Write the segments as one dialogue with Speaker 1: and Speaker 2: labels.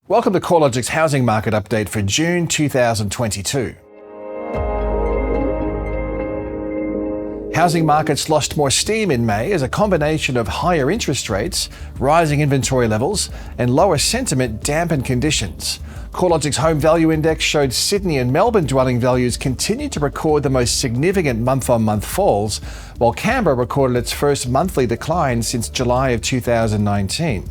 Speaker 1: Welcome to CoreLogic's housing market update for June 2022. Housing markets lost more steam in May as a combination of higher interest rates, rising inventory levels, and lower sentiment dampened conditions. CoreLogic's Home Value Index showed Sydney and Melbourne dwelling values continued to record the most significant month-on-month falls, while Canberra recorded its first monthly decline since July of 2019.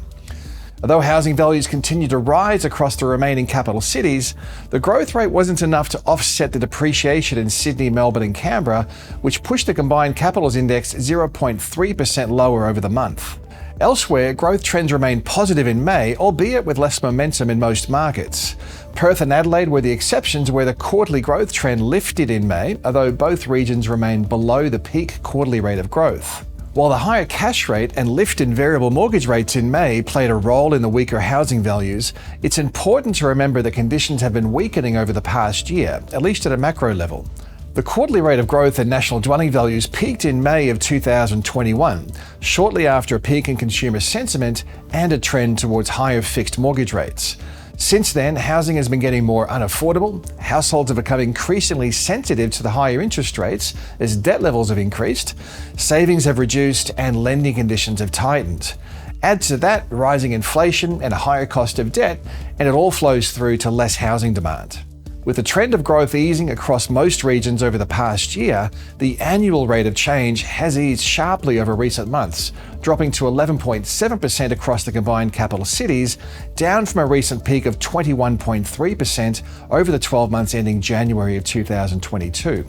Speaker 1: Although housing values continue to rise across the remaining capital cities, the growth rate wasn't enough to offset the depreciation in Sydney, Melbourne and Canberra, which pushed the combined capitals index 0.3% lower over the month. Elsewhere, growth trends remained positive in May, albeit with less momentum in most markets. Perth and Adelaide were the exceptions where the quarterly growth trend lifted in May, although both regions remained below the peak quarterly rate of growth. While the higher cash rate and lift in variable mortgage rates in May played a role in the weaker housing values, it's important to remember that conditions have been weakening over the past year, at least at a macro level. The quarterly rate of growth in national dwelling values peaked in May of 2021, shortly after a peak in consumer sentiment and a trend towards higher fixed mortgage rates. Since then, housing has been getting more unaffordable, households have become increasingly sensitive to the higher interest rates as debt levels have increased, savings have reduced, and lending conditions have tightened. Add to that rising inflation and a higher cost of debt, and it all flows through to less housing demand. With the trend of growth easing across most regions over the past year, the annual rate of change has eased sharply over recent months, dropping to 11.7% across the combined capital cities, down from a recent peak of 21.3% over the 12 months ending January of 2022.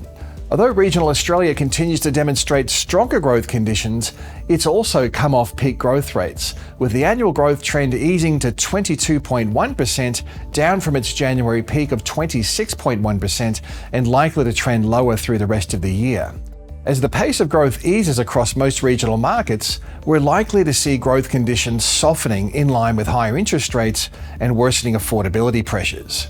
Speaker 1: Although regional Australia continues to demonstrate stronger growth conditions, it's also come off peak growth rates, with the annual growth trend easing to 22.1%, down from its January peak of 26.1% and likely to trend lower through the rest of the year. As the pace of growth eases across most regional markets, we're likely to see growth conditions softening in line with higher interest rates and worsening affordability pressures.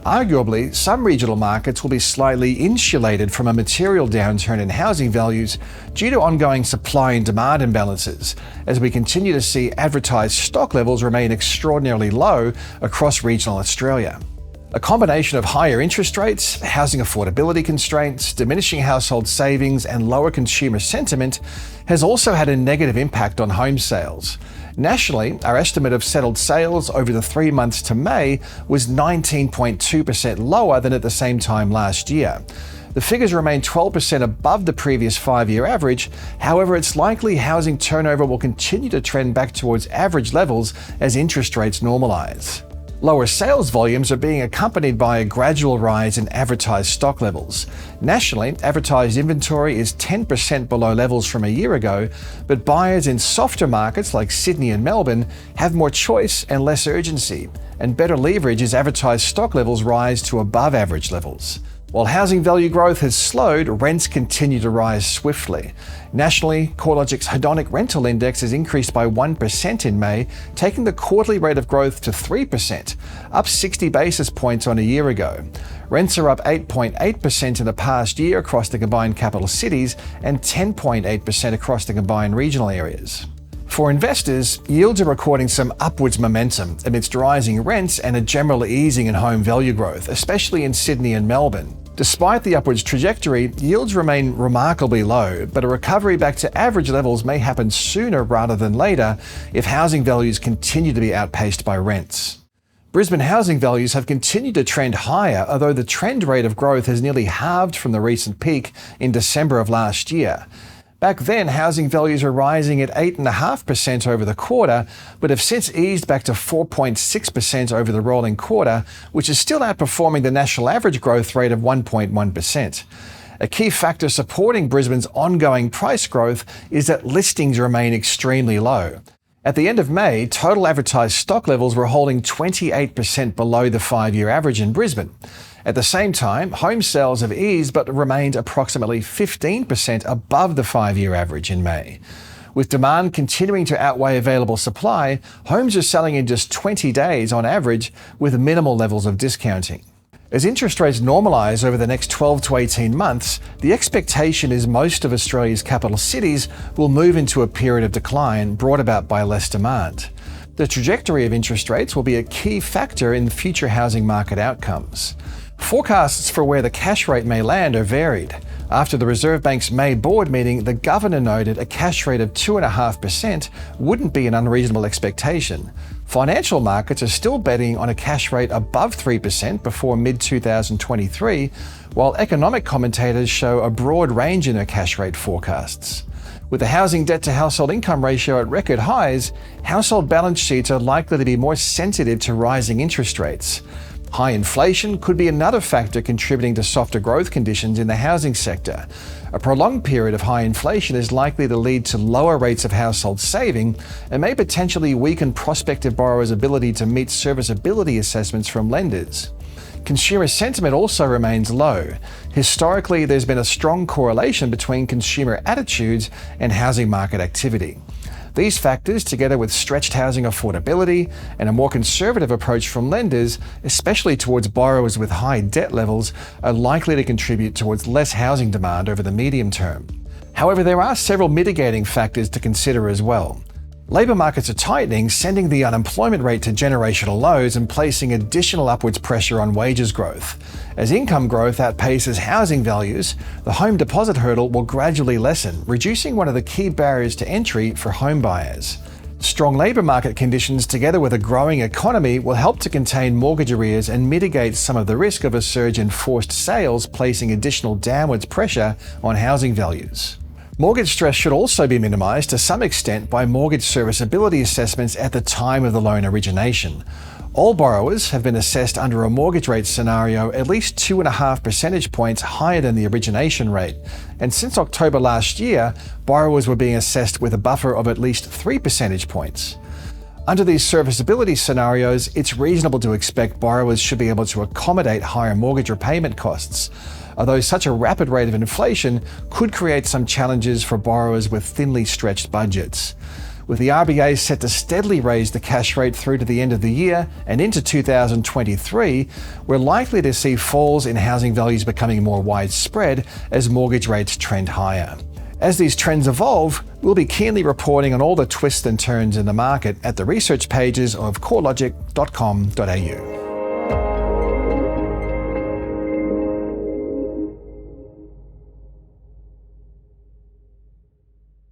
Speaker 1: Arguably, some regional markets will be slightly insulated from a material downturn in housing values due to ongoing supply and demand imbalances, as we continue to see advertised stock levels remain extraordinarily low across regional Australia. A combination of higher interest rates, housing affordability constraints, diminishing household savings, and lower consumer sentiment has also had a negative impact on home sales. Nationally, our estimate of settled sales over the 3 months to May was 19.2% lower than at the same time last year. The figures remain 12% above the previous 5-year average. However, it's likely housing turnover will continue to trend back towards average levels as interest rates normalise. Lower sales volumes are being accompanied by a gradual rise in advertised stock levels. Nationally, advertised inventory is 10% below levels from a year ago, but buyers in softer markets like Sydney and Melbourne have more choice and less urgency, and better leverage as advertised stock levels rise to above average levels. While housing value growth has slowed, rents continue to rise swiftly. Nationally, CoreLogic's Hedonic rental index has increased by 1% in May, taking the quarterly rate of growth to 3%, up 60 basis points on a year ago. Rents are up 8.8% in the past year across the combined capital cities and 10.8% across the combined regional areas. For investors, yields are recording some upwards momentum amidst rising rents and a general easing in home value growth, especially in Sydney and Melbourne. Despite the upwards trajectory, yields remain remarkably low, but a recovery back to average levels may happen sooner rather than later if housing values continue to be outpaced by rents. Brisbane housing values have continued to trend higher, although the trend rate of growth has nearly halved from the recent peak in December of last year. Back then, housing values were rising at 8.5% over the quarter, but have since eased back to 4.6% over the rolling quarter, which is still outperforming the national average growth rate of 1.1%. A key factor supporting Brisbane's ongoing price growth is that listings remain extremely low. At the end of May, total advertised stock levels were holding 28% below the 5-year average in Brisbane. At the same time, home sales have eased but remained approximately 15% above the 5-year average in May. With demand continuing to outweigh available supply, homes are selling in just 20 days on average with minimal levels of discounting. As interest rates normalise over the next 12 to 18 months, the expectation is most of Australia's capital cities will move into a period of decline brought about by less demand. The trajectory of interest rates will be a key factor in future housing market outcomes. Forecasts for where the cash rate may land are varied. After the Reserve Bank's May board meeting, the governor noted a cash rate of 2.5% wouldn't be an unreasonable expectation. Financial markets are still betting on a cash rate above 3% before mid-2023, while economic commentators show a broad range in their cash rate forecasts. With the housing debt-to-household income ratio at record highs, household balance sheets are likely to be more sensitive to rising interest rates. High inflation could be another factor contributing to softer growth conditions in the housing sector. A prolonged period of high inflation is likely to lead to lower rates of household saving and may potentially weaken prospective borrowers' ability to meet serviceability assessments from lenders. Consumer sentiment also remains low. Historically, there's been a strong correlation between consumer attitudes and housing market activity. These factors, together with stretched housing affordability and a more conservative approach from lenders, especially towards borrowers with high debt levels, are likely to contribute towards less housing demand over the medium term. However, there are several mitigating factors to consider as well. Labour markets are tightening, sending the unemployment rate to generational lows and placing additional upwards pressure on wages growth. As income growth outpaces housing values, the home deposit hurdle will gradually lessen, reducing one of the key barriers to entry for home buyers. Strong labour market conditions together with a growing economy will help to contain mortgage arrears and mitigate some of the risk of a surge in forced sales, placing additional downwards pressure on housing values. Mortgage stress should also be minimised to some extent by mortgage serviceability assessments at the time of the loan origination. All borrowers have been assessed under a mortgage rate scenario at least 2.5 percentage points higher than the origination rate, and since October last year, borrowers were being assessed with a buffer of at least 3 percentage points. Under these serviceability scenarios, it's reasonable to expect borrowers should be able to accommodate higher mortgage repayment costs, although such a rapid rate of inflation could create some challenges for borrowers with thinly stretched budgets. With the RBA set to steadily raise the cash rate through to the end of the year and into 2023, we're likely to see falls in housing values becoming more widespread as mortgage rates trend higher. As these trends evolve, we'll be keenly reporting on all the twists and turns in the market at the research pages of CoreLogic.com.au.